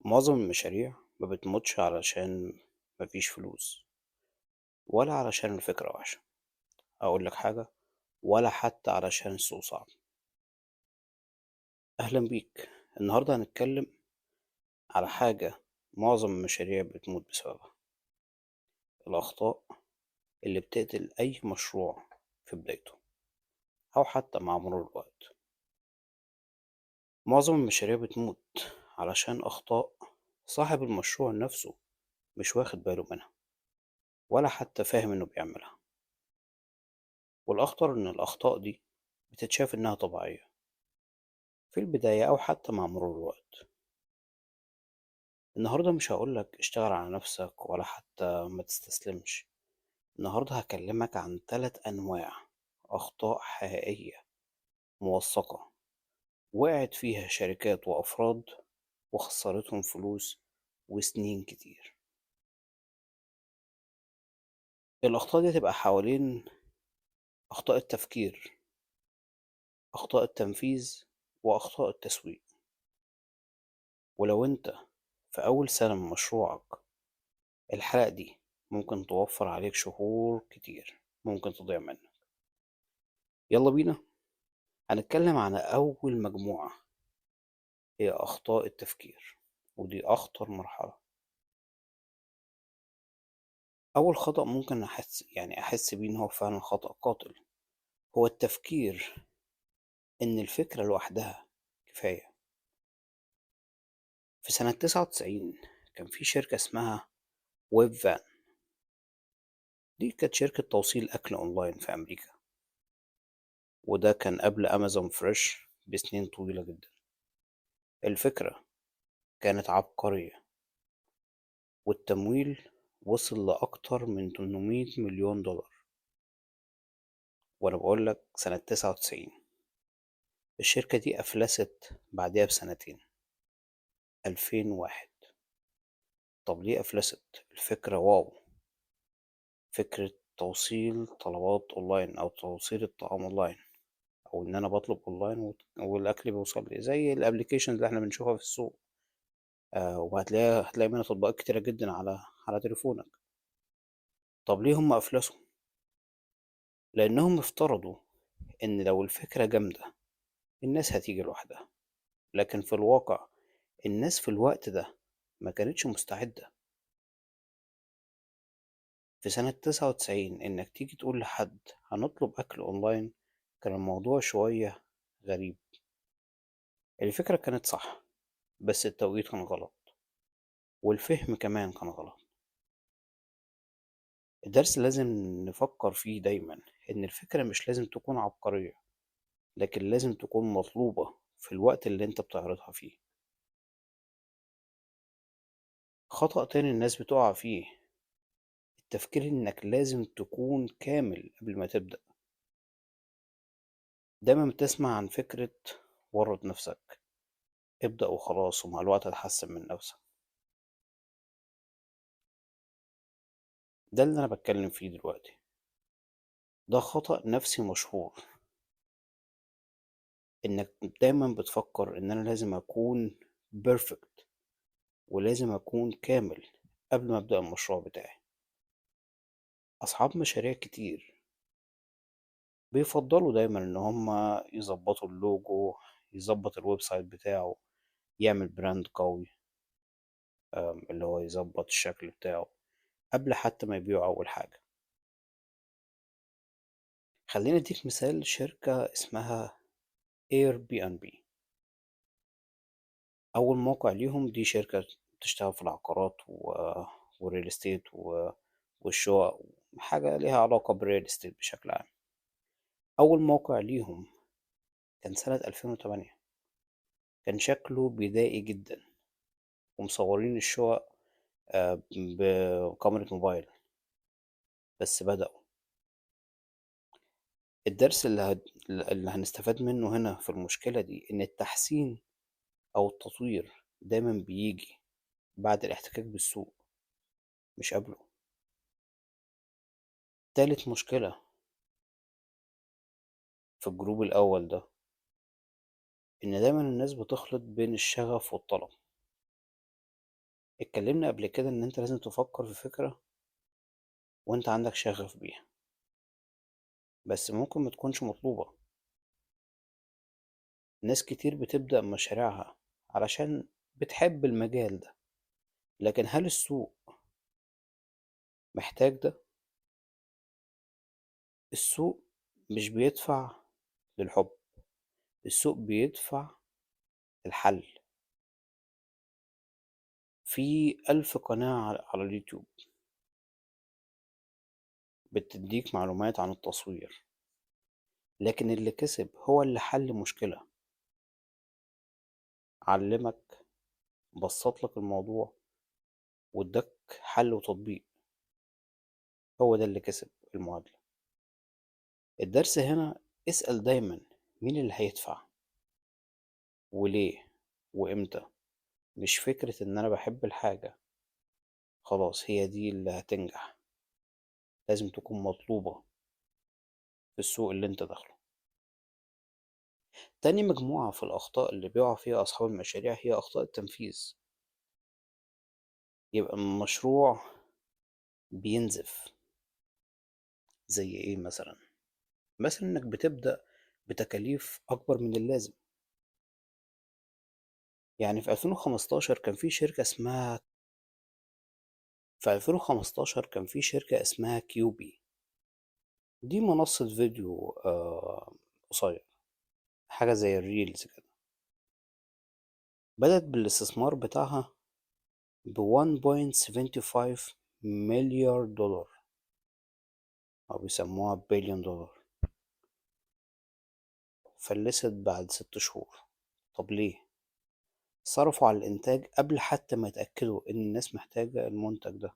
معظم المشاريع ما بتموتش علشان مفيش فلوس ولا علشان الفكرة وحشة. أقول لك حاجة، ولا حتى علشان السوق صعب. أهلا بيك. النهاردة هنتكلم على حاجة معظم المشاريع بتموت بسببها: الأخطاء اللي بتقتل أي مشروع في بدايته أو حتى مع مرور الوقت. معظم المشاريع بتموت علشان أخطاء صاحب المشروع نفسه مش واخد باله منها ولا حتى فاهم إنه بيعملها. والأخطر إن الأخطاء دي بتتشاف إنها طبيعية في البداية أو حتى مع مرور الوقت. النهاردة مش هقولك اشتغل على نفسك ولا حتى ما تستسلمش. النهاردة هكلمك عن 3 أنواع أخطاء حقيقية موثقة وقعت فيها شركات وأفراد وخسرتهم فلوس وسنين كتير. الأخطاء دي تبقى حوالين أخطاء التفكير، أخطاء التنفيذ، وأخطاء التسويق. ولو أنت في أول سنة من مشروعك، الحلقة دي ممكن توفر عليك شهور كتير ممكن تضيع منك. يلا بينا. هنتكلم عن أول مجموعة، هي أخطاء التفكير، ودي أخطر مرحلة. أول خطأ ممكن أحس بيه إن هو فعلا خطأ قاتل، هو التفكير إن الفكرة لوحدها كفاية. في سنة 99 كان في شركة اسمها ويب فان. دي كانت شركة توصيل أكل أونلاين في أمريكا، وده كان قبل أمازون فريش بسنين طويلة جدا. الفكرة كانت عبقرية، والتمويل وصل لأكتر من 800 مليون دولار. وأنا بقولك سنة 99. الشركة دي أفلست بعدها بسنتين، 2001. طب ليه أفلست؟ الفكرة واو، فكرة توصيل طلبات أونلاين أو توصيل الطعام أونلاين، أو إن أنا بطلب أونلاين والأكل بيوصل لي زي الأبليكيشن اللي إحنا بنشوفها في السوق. هتلاقي منها تطبيقات كتيرة جدا على تليفونك. طب ليه هم أفلسوا؟ لأنهم افترضوا إن لو الفكرة جامدة الناس هتيجي لوحدها، لكن في الواقع الناس في الوقت ده ما كانتش مستعدة. في سنة 99 إنك تيجي تقول لحد هنطلب أكل أونلاين كان الموضوع شوية غريب. الفكرة كانت صح، بس التوقيت كان غلط، والفهم كمان كان غلط. الدرس لازم نفكر فيه دايما إن الفكرة مش لازم تكون عبقرية، لكن لازم تكون مطلوبة في الوقت اللي انت بتعرضها فيه. خطأ تاني الناس بتقع فيه: التفكير انك لازم تكون كامل قبل ما تبدأ. دايما بتسمع عن فكرة ورط نفسك، ابدأ وخلاص ومع الوقت هتحسن من نفسك. ده اللي انا بتكلم فيه دلوقتي. ده خطأ نفسي مشهور، انك دايما بتفكر ان انا لازم اكون بيرفكت ولازم اكون كامل قبل ما ابدأ المشروع بتاعي. اصحاب مشاريع كتير بيفضلوا دايما ان هما يظبطوا اللوجو، يظبط الويب سايت بتاعه، يعمل براند قوي، اللي هو يظبط الشكل بتاعه قبل حتى ما يبيعوا اول حاجة. خليني اديك مثال شركة اسمها اير بي ان بي. اول موقع ليهم، دي شركة بتشتغل في العقارات والريل استيت والشقق، حاجة ليها علاقة بالريل استيت بشكل عام. اول موقع ليهم كان سنة 2008. كان شكله بدائي جدا، ومصورين الشقق بكاميرا موبايل. بس بدأوا. الدرس اللي هنستفاد منه هنا في المشكلة دي إن التحسين أو التطوير دايما بيجي بعد الاحتكاك بالسوق، مش قبله. تالت مشكلة في الجروب الأول ده، إن دايما الناس بتخلط بين الشغف والطلب. اتكلمنا قبل كده إن أنت لازم تفكر في فكرة وأنت عندك شغف بيها، بس ممكن ما تكونش مطلوبة. ناس كتير بتبدأ مشاريعها علشان بتحب المجال ده، لكن هل السوق محتاج ده؟ السوق مش بيدفع للحب، السوق بيدفع للحل. في 1000 قناة على اليوتيوب بتديك معلومات عن التصوير، لكن اللي كسب هو اللي حل مشكلة، علمك، بسط لك الموضوع، واداك حل وتطبيق. هو ده اللي كسب المعادلة. الدرس هنا: اسأل دايما مين اللي هيدفع وليه وامتى. مش فكرة ان انا بحب الحاجة خلاص هي دي اللي هتنجح، لازم تكون مطلوبة في السوق اللي انت داخله. تاني مجموعة في الأخطاء اللي بيقع فيها أصحاب المشاريع هي أخطاء التنفيذ. يبقى المشروع بينزف. زي ايه مثلا؟ مثلا انك بتبدأ بتكاليف أكبر من اللازم. يعني في 2015 كان في شركة اسمها في 2015 كان في شركة اسمها كيوبي. دي منصة فيديو قصير، حاجة زي الريلز كده. بدأت بالاستثمار بتاعها ب 1.75 مليار دولار، أو بيسموها بليون دولار. فلست بعد 6 شهور. طب ليه؟ صرفوا على الإنتاج قبل حتى ما يتأكدوا إن الناس محتاجة المنتج ده.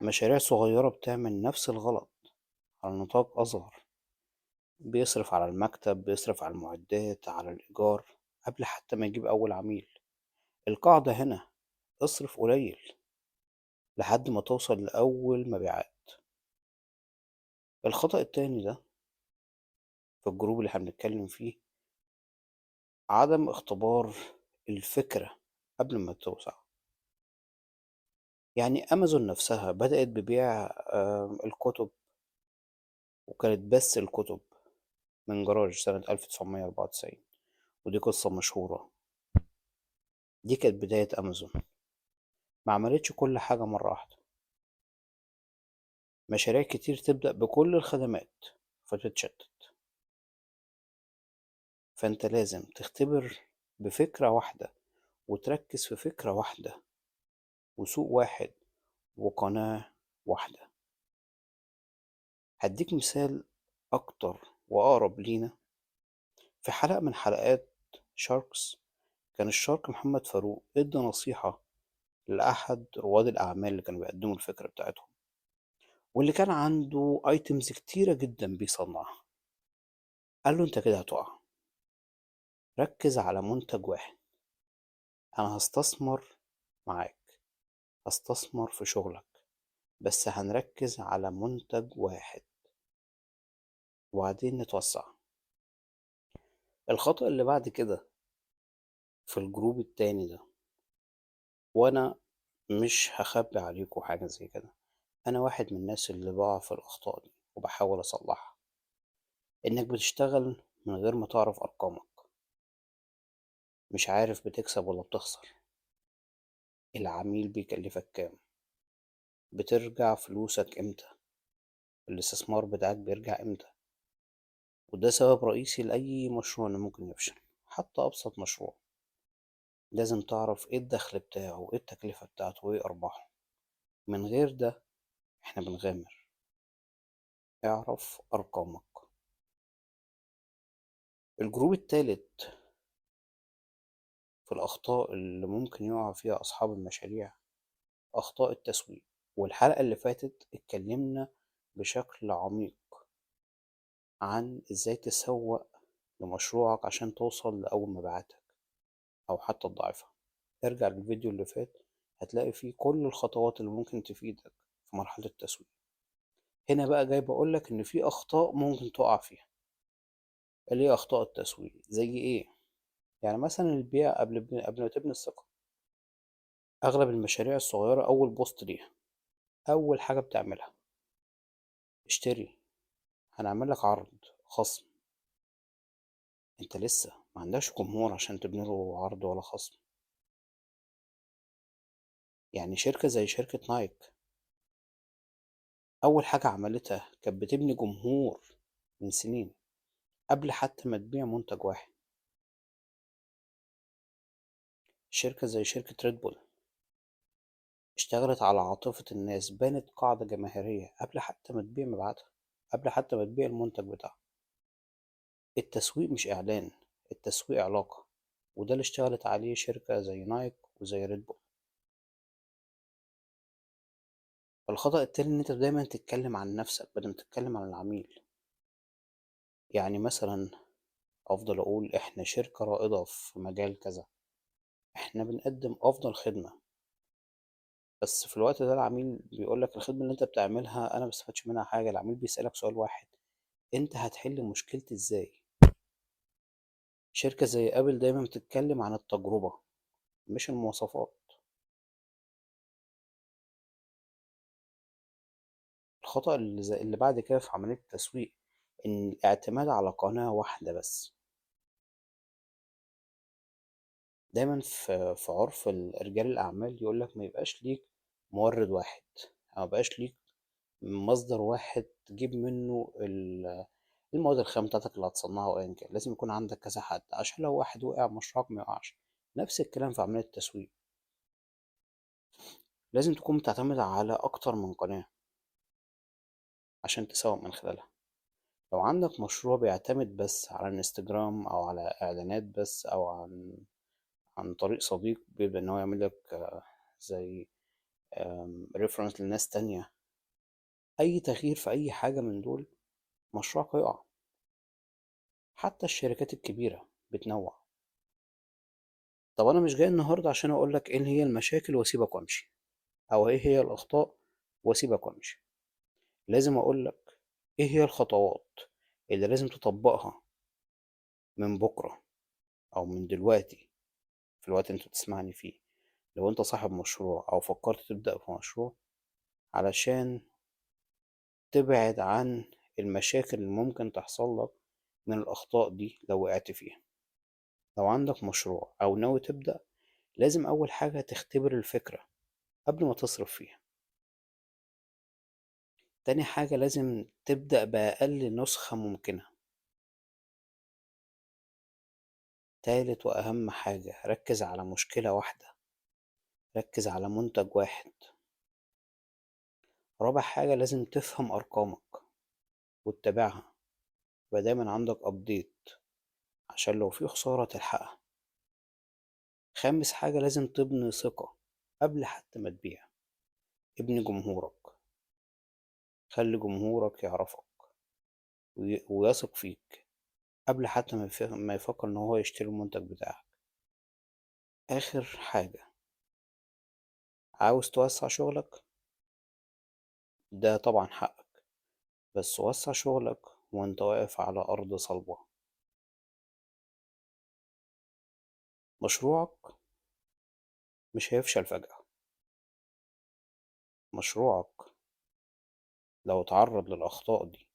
مشاريع صغيرة بتعمل نفس الغلط على نطاق أصغر. بيصرف على المكتب، بيصرف على المعدات، على الإيجار، قبل حتى ما يجيب أول عميل. القاعدة هنا: اصرف قليل لحد ما توصل لأول مبيعات. الخطأ التاني ده في الجروب اللي احنا بنتكلم فيه: عدم اختبار الفكرة قبل ما توسع. يعني أمازون نفسها بدأت ببيع الكتب، وكانت بس الكتب من جراج سنة 1994. ودي قصة مشهورة. دي كانت بداية أمازون، ما عملتش كل حاجة مرة واحدة. مشاريع كتير تبدأ بكل الخدمات فتتشتت. فأنت لازم تختبر بفكرة واحدة، وتركز في فكرة واحدة، وسوق واحد، وقناة واحدة. هديك مثال أكتر وأقرب لينا. في حلقة من حلقات شاركس، كان الشارك محمد فاروق ادى نصيحة لأحد رواد الأعمال اللي كانوا بيقدموا الفكرة بتاعتهم، واللي كان عنده ايتمز كتيرة جدا بيصنعها. قال له: انت كده هتقع، ركز على منتج واحد. انا هستثمر معاك، هستثمر في شغلك، بس هنركز على منتج واحد وبعدين نتوسع. الخطأ اللي بعد كده في الجروب التاني ده، وانا مش هخبي عليكم حاجة زي كده، انا واحد من الناس اللي بقع في الاخطاء دي وبحاول اصلحها: انك بتشتغل من غير ما تعرف ارقامك. مش عارف بتكسب ولا بتخسر، العميل بيكلفك كام، بترجع فلوسك امتى، الاستثمار بتاعك بيرجع امتى. وده سبب رئيسي لأي مشروع إنه ممكن يفشل. حتى أبسط مشروع لازم تعرف ايه الدخل بتاعه وايه التكلفة بتاعته وايه أرباحه. من غير ده احنا بنغامر. اعرف أرقامك. الجروب التالت في الأخطاء اللي ممكن يقع فيها أصحاب المشاريع: أخطاء التسويق. والحلقة اللي فاتت اتكلمنا بشكل عميق عن ازاي تسوق لمشروعك عشان توصل لأول مبيعاتك أو حتى تضاعفها. ارجع للفيديو اللي فات، هتلاقي فيه كل الخطوات اللي ممكن تفيدك في مرحلة التسويق. هنا بقى جاي بقولك إن في أخطاء ممكن تقع فيها. اللي هي أخطاء التسويق زي إيه؟ يعني مثلا البيع قبل ما تبني الثقة. أغلب المشاريع الصغيرة أول بوست ليها، أول حاجة بتعملها اشتري، هنعمل لك عرض، خصم. انت لسه ما عندكش جمهور عشان تبني له عرض ولا خصم. يعني شركة زي شركة نايك أول حاجة عملتها كانت بتبني جمهور من سنين قبل حتى ما تبيع منتج واحد. شركة زي شركة ريد بول اشتغلت على عاطفة الناس، بنت قاعدة جماهيرية قبل حتى ما تبيع مبيعاتها، قبل حتى ما تبيع المنتج بتاعها. التسويق مش إعلان، التسويق علاقة، وده اللي اشتغلت عليه شركة زي نايك وزي ريد بول. الخطأ التاني إن أنت دايما تتكلم عن نفسك بدل ما تتكلم عن العميل. يعني مثلا أفضل أقول إحنا شركة رائدة في مجال كذا، إحنا بنقدم أفضل خدمة، بس في الوقت ده العميل بيقولك الخدمة اللي أنت بتعملها أنا مبستفادش منها حاجة. العميل بيسألك سؤال واحد: أنت هتحل مشكلتي إزاي؟ شركة زي أبل دايما بتتكلم عن التجربة مش المواصفات. الخطأ اللي بعد كده في عملية التسويق إن الاعتماد على قناة واحدة بس. دايما في عرف رجال الأعمال يقولك ما يبقاش ليك مورد واحد، أو ما يبقاش ليك مصدر واحد تجيب منه المواد الخام بتاعتك اللي هتصنعها، وأيا كان لازم يكون عندك كذا حد عشان لو واحد وقع مشروعك ما يقعش. نفس الكلام في عملية التسويق، لازم تكون بتعتمد على أكتر من قناة عشان تسوق من خلالها. لو عندك مشروع بيعتمد بس على الانستجرام أو على إعلانات بس، أو عن طريق صديق بيبدأ إن هو يعمل لك زي ريفرنس لناس تانية، أي تغيير في أي حاجة من دول مشروعك هيقع. حتى الشركات الكبيرة بتنوع. طب أنا مش جاي النهاردة عشان أقولك إيه هي المشاكل وأسيبك وأمشي، أو إيه هي الأخطاء وأسيبك وأمشي. لازم أقولك إيه هي الخطوات اللي لازم تطبقها من بكرة أو من دلوقتي، في الوقت اللي أنت بتسمعني فيه، لو أنت صاحب مشروع أو فكرت تبدأ في مشروع، علشان تبعد عن المشاكل اللي ممكن تحصل لك من الأخطاء دي لو وقعت فيها. لو عندك مشروع أو ناوي تبدأ، لازم أول حاجة تختبر الفكرة قبل ما تصرف فيها. تاني حاجة لازم تبدأ بأقل نسخة ممكنة. تالت وأهم حاجة ركز على مشكلة واحدة، ركز على منتج واحد. رابع حاجة لازم تفهم أرقامك وتتابعها، يبقى دايما عندك أبديت عشان لو في خسارة تلحقها. خامس حاجة لازم تبني ثقة قبل حتى ما تبيع. ابني جمهورك، خلي جمهورك يعرفك ويثق فيك قبل حتى ما يفكر ان هو يشتري المنتج بتاعك. اخر حاجة، عاوز توسع شغلك، ده طبعا حقك، بس وسع شغلك وانت واقف على ارض صلبة. مشروعك مش هيفشل فجأة. مشروعك لو تعرض للاخطاء دي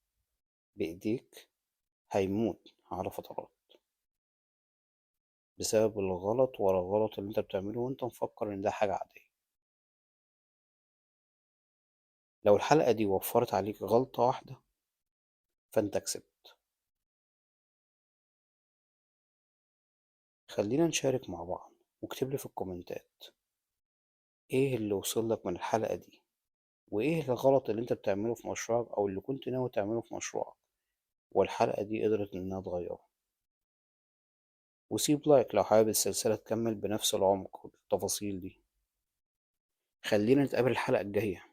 بايديك هيموت على فترات بسبب الغلط ورا الغلط اللي انت بتعمله وانت مفكر ان ده حاجة عادية. لو الحلقة دي وفرت عليك غلطة واحدة فانت كسبت. خلينا نشارك مع بعض، واكتب لي في الكومنتات ايه اللي وصل لك من الحلقة دي، وايه الغلط اللي انت بتعمله في مشروعك او اللي كنت ناوي تعمله في مشروعك والحلقة دي قدرت انها تغيره. وسيب لايك لو حابب السلسلة تكمل بنفس العمق والتفاصيل دي. خلينا نتقابل الحلقة الجاية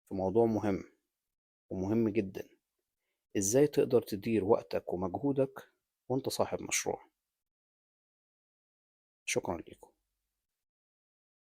في موضوع مهم ومهم جدا: ازاي تقدر تدير وقتك ومجهودك وانت صاحب مشروع. شكرا لكم.